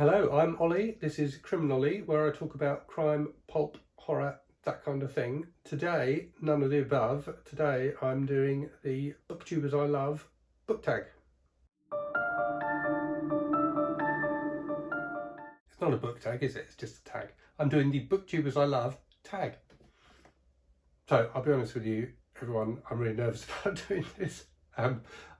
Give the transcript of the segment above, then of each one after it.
Hello, I'm Ollie. This is Criminally, where I talk about crime, pulp, horror, that kind of thing. Today, none of the above. Today, I'm doing the Booktubers I Love book tag. It's not a book tag, is it? It's just a tag. I'm doing the Booktubers I Love tag. So, I'll be honest with you, everyone, I'm really nervous about doing this.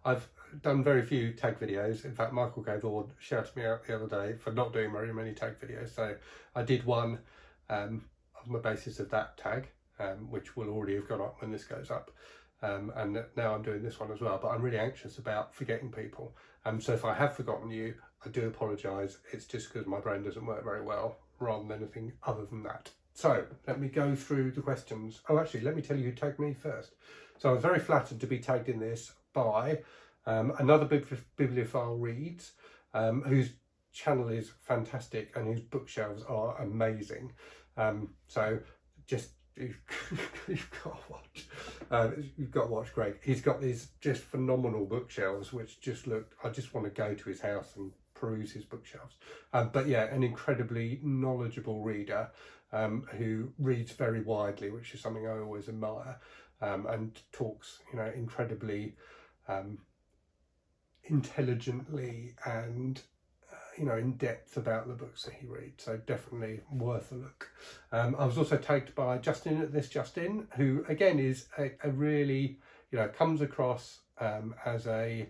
I've done very few tag videos. In fact, Michael Gaylord shouted me out the other day for not doing very many tag videos. So I did one on the basis of that tag, which will already have gone up when this goes up. And now I'm doing this one as well, but I'm really anxious about forgetting people. So if I have forgotten you, I do apologise. It's just because my brain doesn't work very well rather than anything other than that. So let me go through the questions. Oh, actually, let me tell you who tagged me first. So I was very flattered to be tagged in this by another bibliophile reads, whose channel is fantastic and whose bookshelves are amazing. So just you've got to watch Greg. He's got these just phenomenal bookshelves which just look, I just want to go to his house and peruse his bookshelves. But yeah, an incredibly knowledgeable reader who reads very widely, which is something I always admire, and talks, incredibly intelligently and in depth about the books that he reads. So definitely worth a look. I was also tagged by Justin at This Justin, who again is a really comes across as a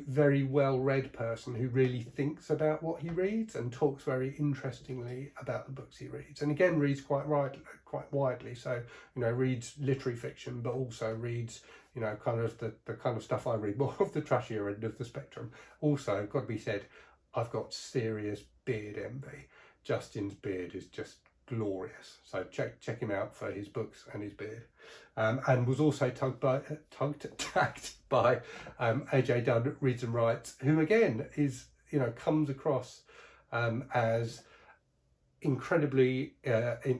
very well-read person who really thinks about what he reads and talks very interestingly about the books he reads, and again reads quite widely. So reads literary fiction, but also reads kind of the kind of stuff I read, more of the trashier end of the spectrum. Also, got to be said, I've got serious beard envy. Justin's beard is just glorious, so check him out for his books and his beard. And was also tagged by AJ Dunn Reads and Writes, who again is comes across as incredibly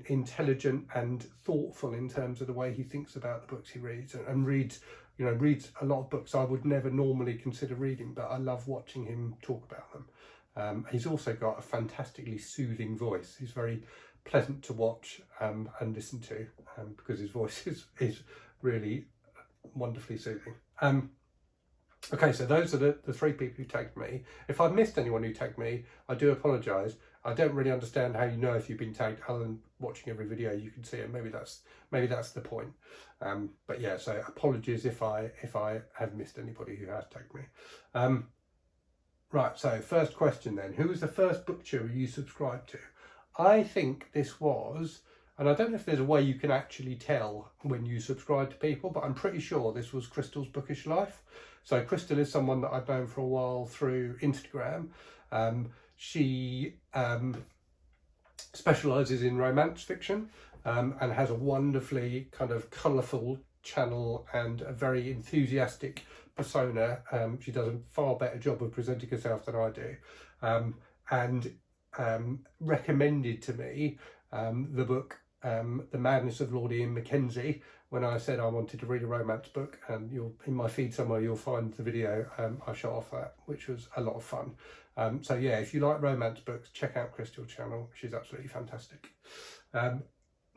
intelligent and thoughtful in terms of the way he thinks about the books he reads, and reads a lot of books I would never normally consider reading, but I love watching him talk about them. He's also got a fantastically soothing voice. He's very pleasant to watch and listen to, because his voice is really wonderfully soothing. Okay, so those are the three people who tagged me. If I've missed anyone who tagged me, I do apologise. I don't really understand how you know if you've been tagged other than watching every video you can see it. Maybe that's the point. But yeah, so apologies if I have missed anybody who has tagged me. Right, so first question then. Who was the first BookTuber you subscribed to? I think this was, and I don't know if there's a way you can actually tell when you subscribe to people, but I'm pretty sure this was Crystal's Bookish Life. So Crystal is someone that I've known for a while through Instagram. She specialises in romance fiction and has a wonderfully kind of colourful channel and a very enthusiastic persona. She does a far better job of presenting herself than I do, and recommended to me the book The Madness of Lord Ian Mackenzie when I said I wanted to read a romance book, and in my feed somewhere you'll find the video I shot off that, which was a lot of fun. So yeah, if you like romance books, check out Crystal's channel. She's absolutely fantastic.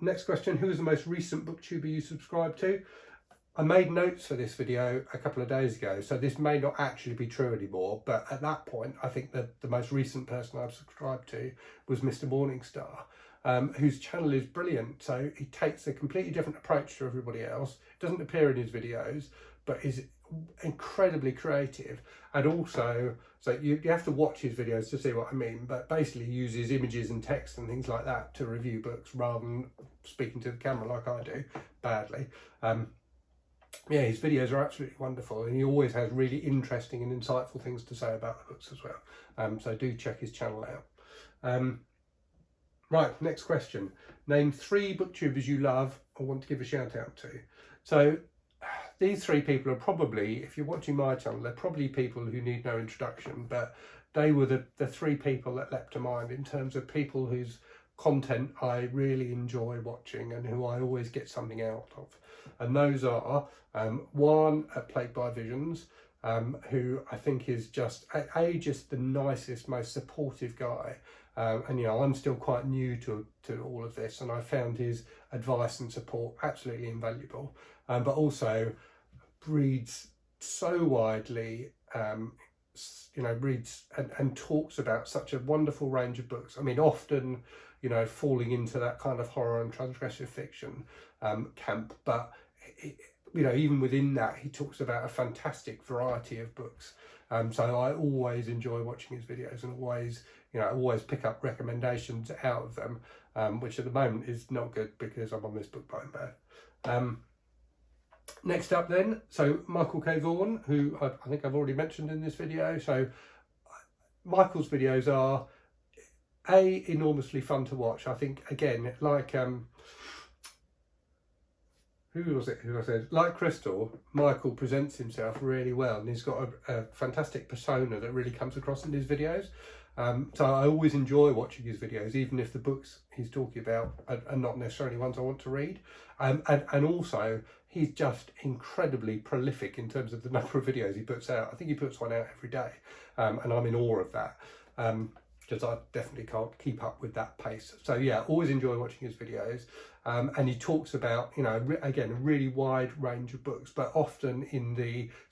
Next question, who is the most recent BookTuber you subscribed to? I made notes for this video a couple of days ago, so this may not actually be true anymore, but at that point I think that the most recent person I've subscribed to was Mr. Morningstar, whose channel is brilliant. So he takes a completely different approach to everybody else. It doesn't appear in his videos, but is incredibly creative, and also, so you have to watch his videos to see what I mean, but basically he uses images and text and things like that to review books rather than speaking to the camera like I do badly. Yeah, his videos are absolutely wonderful, and he always has really interesting and insightful things to say about the books as well. So do check his channel out. Right, next question. Name 3 booktubers you love or want to give a shout out to. So these 3 people are probably, if you're watching my channel, they're probably people who need no introduction, but they were the 3 people that leapt to mind in terms of people whose content I really enjoy watching and who I always get something out of. And those are Juan at Plagued by Visions, who I think is just just the nicest, most supportive guy. And you know, I'm still quite new to all of this, and I found his advice and support absolutely invaluable. But also reads so widely, you know, reads and talks about such a wonderful range of books. I mean, often, you know, falling into that kind of horror and transgressive fiction camp, but you know, even within that, he talks about a fantastic variety of books. So I always enjoy watching his videos, and always, you know, always pick up recommendations out of them, which at the moment is not good because I'm on this book buying ban. Next up then, so Michael K. Vaughan, who I think I've already mentioned in this video. So Michael's videos are enormously fun to watch. I think, again, like who was it who I said, like Crystal, Michael presents himself really well, and he's got a fantastic persona that really comes across in his videos. So I always enjoy watching his videos, even if the books he's talking about are not necessarily ones I want to read. And also, he's just incredibly prolific in terms of the number of videos he puts out. I think he puts one out every day, and I'm in awe of that, because I definitely can't keep up with that pace. So yeah, always enjoy watching his videos. And he talks about, you know, again, a really wide range of books, but often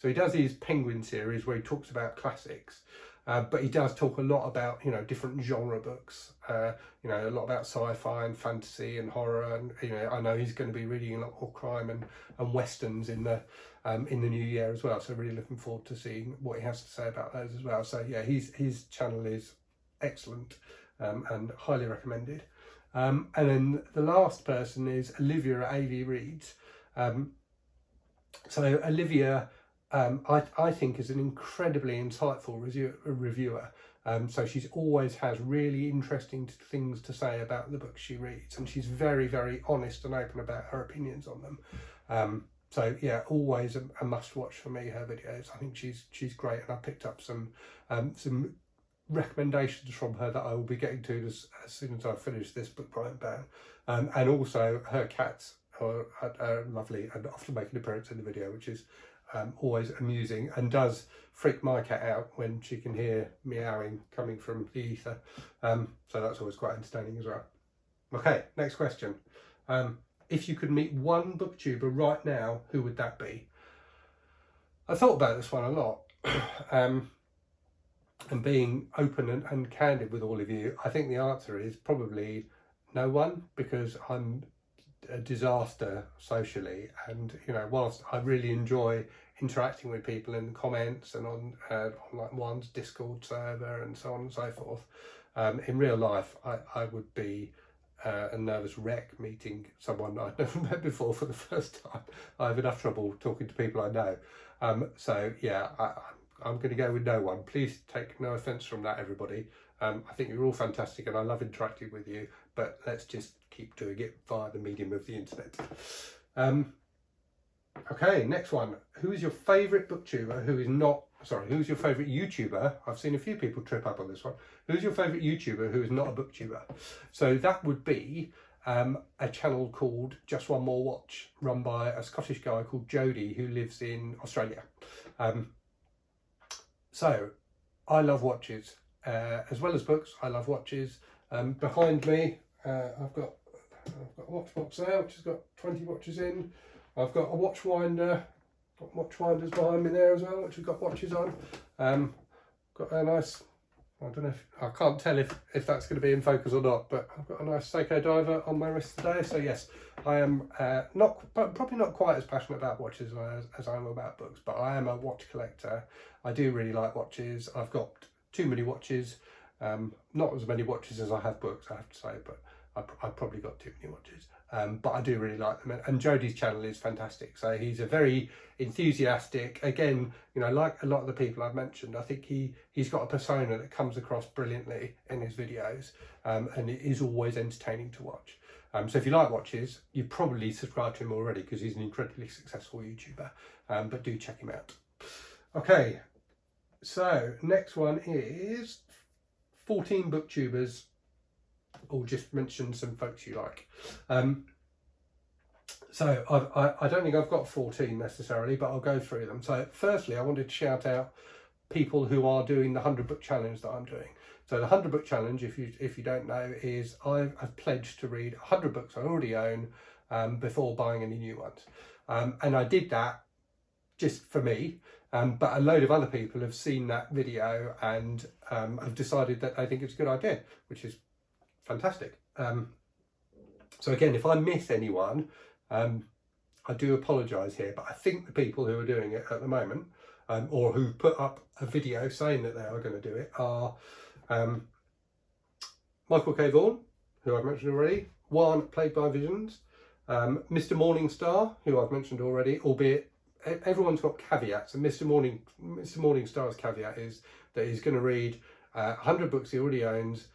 so he does his Penguin series where he talks about classics. But he does talk a lot about, you know, different genre books, you know, a lot about sci-fi and fantasy and horror, and you know, I know he's going to be reading a lot more crime and westerns in the new year as well. So really looking forward to seeing what he has to say about those as well. So yeah, his channel is excellent, and highly recommended. And then the last person is Olivia at AV Reads. So Olivia, I think, is an incredibly insightful reviewer. So she always has really interesting things to say about the books she reads, and she's very, very honest and open about her opinions on them. So yeah, always a must watch for me, her videos. I think she's great, and I picked up some recommendations from her that I will be getting to as soon as I finish this book buying ban. And also her cats are lovely and often make an appearance in the video, which is always amusing, and does freak my cat out when she can hear meowing coming from the ether. So that's always quite entertaining as well. Okay, next question. If you could meet one booktuber right now, who would that be? I thought about this one a lot. And being open and candid with all of you, I think the answer is probably no one, because I'm a disaster socially, and you know, whilst I really enjoy interacting with people in the comments and on like Juan's Discord server and so on and so forth, in real life I would be a nervous wreck meeting someone I've never met before for the first time. I have enough trouble talking to people I know. So yeah, I'm going to go with no one. Please take no offence from that, everybody. I think you're all fantastic and I love interacting with you, but let's just keep doing it via the medium of the internet. Okay, next one. Who is your favourite booktuber who's your favourite YouTuber? I've seen a few people trip up on this one. Who's your favourite YouTuber who is not a booktuber? So that would be a channel called Just One More Watch, run by a Scottish guy called Jody who lives in Australia. So I love watches, as well as books. I love watches. Behind me, I've got a watch box there, which has got 20 watches in. I've got a watch winder, got watch winders behind me there as well, which have got watches on. Got a nice, I don't know I can't tell if that's going to be in focus or not, but I've got a nice Seiko diver on my wrist today. So yes, I am probably not quite as passionate about watches as I am about books, but I am a watch collector. I do really like watches. I've got too many watches, not as many watches as I have books, I have to say, but I've probably got too many watches. But I do really like them, and Jody's channel is fantastic. So he's a very enthusiastic, again, you know, like a lot of the people I've mentioned, I think he's got a persona that comes across brilliantly in his videos, and it is always entertaining to watch. So if you like watches, you probably subscribe to him already because he's an incredibly successful YouTuber, but do check him out. Okay, so next one is 14 booktubers, or just mention some folks you like. So I don't think I've got 14 necessarily, but I'll go through them. So firstly, I wanted to shout out people who are doing the 100 book challenge that I'm doing. So the 100 book challenge, if you don't know, is I've pledged to read 100 books I already own before buying any new ones. And I did that just for me, but a load of other people have seen that video and have decided that they think it's a good idea, which is fantastic. So again, if I miss anyone, I do apologise here, but I think the people who are doing it at the moment, or who put up a video saying that they are going to do it, are Michael K. Vaughan, who I've mentioned already, Juan, played by Visions, Mr. Morningstar, who I've mentioned already, albeit everyone's got caveats, and Mr. Morningstar's caveat is that he's going to read 100 books he already owns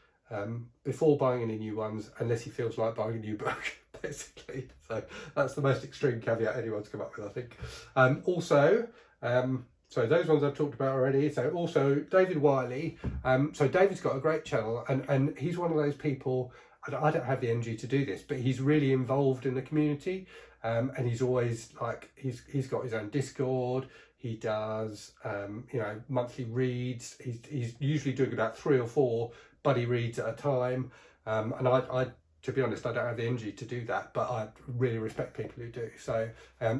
before buying any new ones, unless he feels like buying a new book, basically. So that's the most extreme caveat anyone's come up with, I think. So those ones I've talked about already. So also David Wiley. So David's got a great channel, and he's one of those people, I don't have the energy to do this, but he's really involved in the community, and he's always like, he's got his own Discord. He does, monthly reads. He's usually doing about 3 or 4 buddy reads at a time. And I, to be honest, I don't have the energy to do that, but I really respect people who do. So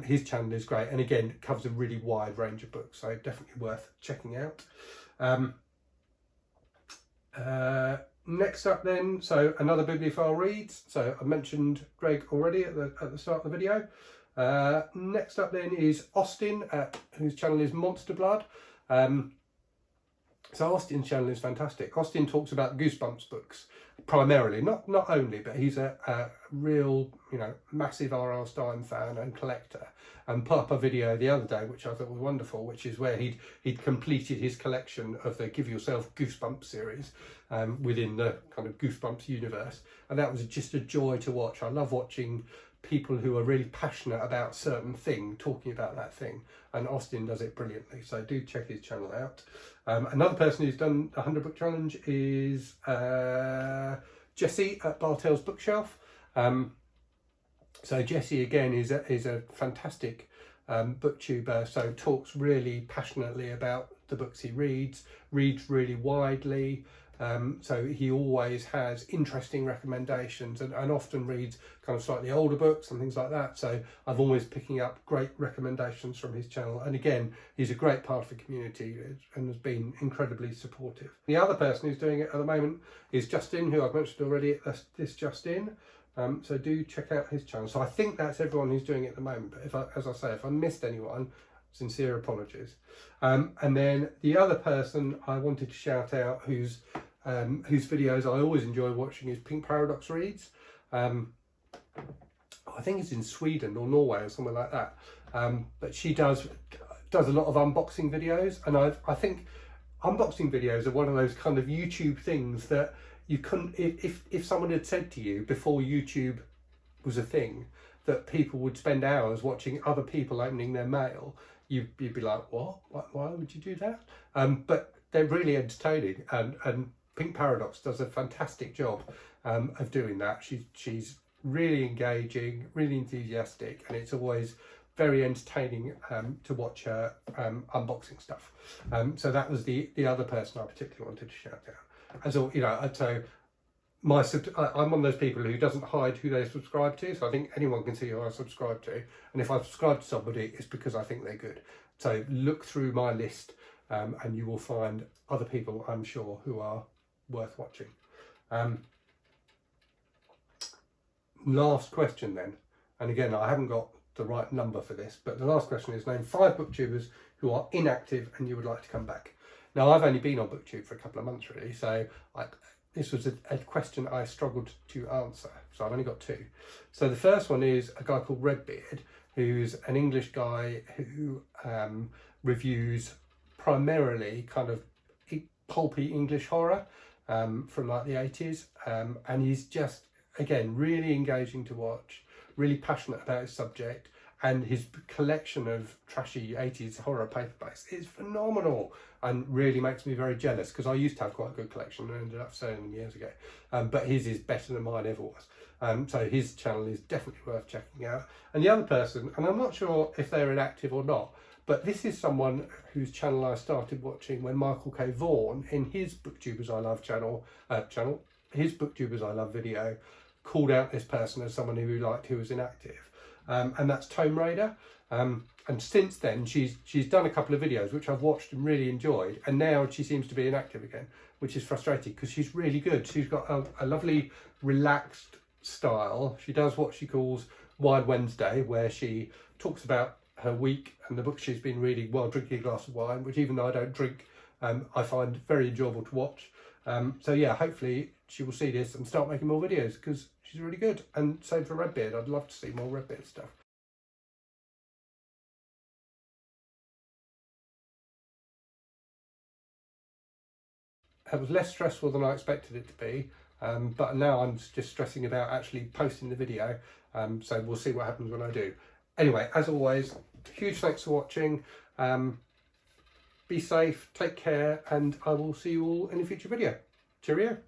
his channel is great. And again, it covers a really wide range of books. So definitely worth checking out. Next up then, so another Bibliophile reads. So I mentioned Greg already at the start of the video. Next up then is Austin, whose channel is Monster Blood. So Austin's channel is fantastic. Austin talks about Goosebumps books primarily, not only, but he's a real, massive R.R. Stein fan and collector, and put up a video the other day which I thought was wonderful, which is where he'd completed his collection of the Give Yourself Goosebumps series within the kind of Goosebumps universe, and that was just a joy to watch. I love watching people who are really passionate about a certain thing talking about that thing, and Austin does it brilliantly, so do check his channel out. Another person who's done a 100 book challenge is Jesse at Bartell's Bookshelf. So Jesse again is a fantastic booktuber, so talks really passionately about the books he reads really widely. So he always has interesting recommendations, and often reads kind of slightly older books and things like that. So I'm always picking up great recommendations from his channel. And again, he's a great part of the community and has been incredibly supportive. The other person who's doing it at the moment is Justin, who I've mentioned already. This Justin. So do check out his channel. So I think that's everyone who's doing it at the moment. But as I say, if I missed anyone, sincere apologies. And then the other person I wanted to shout out, whose videos I always enjoy watching, is Pink Paradox Reads. I think it's in Sweden or Norway or somewhere like that. But she does a lot of unboxing videos, and I think unboxing videos are one of those kind of YouTube things that you couldn't, if someone had said to you before YouTube was a thing that people would spend hours watching other people opening their mail, you'd be like, what? Why would you do that? But they're really entertaining, and Pink Paradox does a fantastic job of doing that. She's really engaging, really enthusiastic, and it's always very entertaining to watch her unboxing stuff. So that was the other person I particularly wanted to shout out. As all, I'd say I'm one of those people who doesn't hide who they subscribe to, so I think anyone can see who I subscribe to, and if I subscribe to somebody, it's because I think they're good. So look through my list, and you will find other people, I'm sure, who are worth watching. Last question then, and again, I haven't got the right number for this, but the last question is: name 5 booktubers who are inactive and you would like to come back. Now, I've only been on BookTube for a couple of months really, so this was a question I struggled to answer, so I've only got 2. So the first one is a guy called Redbeard, who's an English guy who reviews primarily kind of pulpy English horror from like the 80s, and he's just, again, really engaging to watch, really passionate about his subject, and his collection of trashy 80s horror paperbacks is phenomenal and really makes me very jealous, because I used to have quite a good collection and ended up selling them years ago. But his is better than mine ever was. So his channel is definitely worth checking out. And the other person, and I'm not sure if they're inactive or not, but this is someone whose channel I started watching when Michael K. Vaughan, in his Booktubers I Love his Booktubers I Love video, called out this person as someone who was inactive. And that's Tomb Raider. And since then, she's done a couple of videos which I've watched and really enjoyed, and now she seems to be inactive again, which is frustrating because she's really good. She's got a lovely, relaxed style. She does what she calls Wine Wednesday, where she talks about her week and the books she's been reading while drinking a glass of wine, which, even though I don't drink, I find very enjoyable to watch. So yeah, hopefully she will see this and start making more videos, because she's really good. And same for Redbeard. I'd love to see more Redbeard stuff. It was less stressful than I expected it to be, but now I'm just stressing about actually posting the video, so we'll see what happens when I do. Anyway, as always, huge thanks for watching. Be safe, take care, and I will see you all in a future video. Cheerio.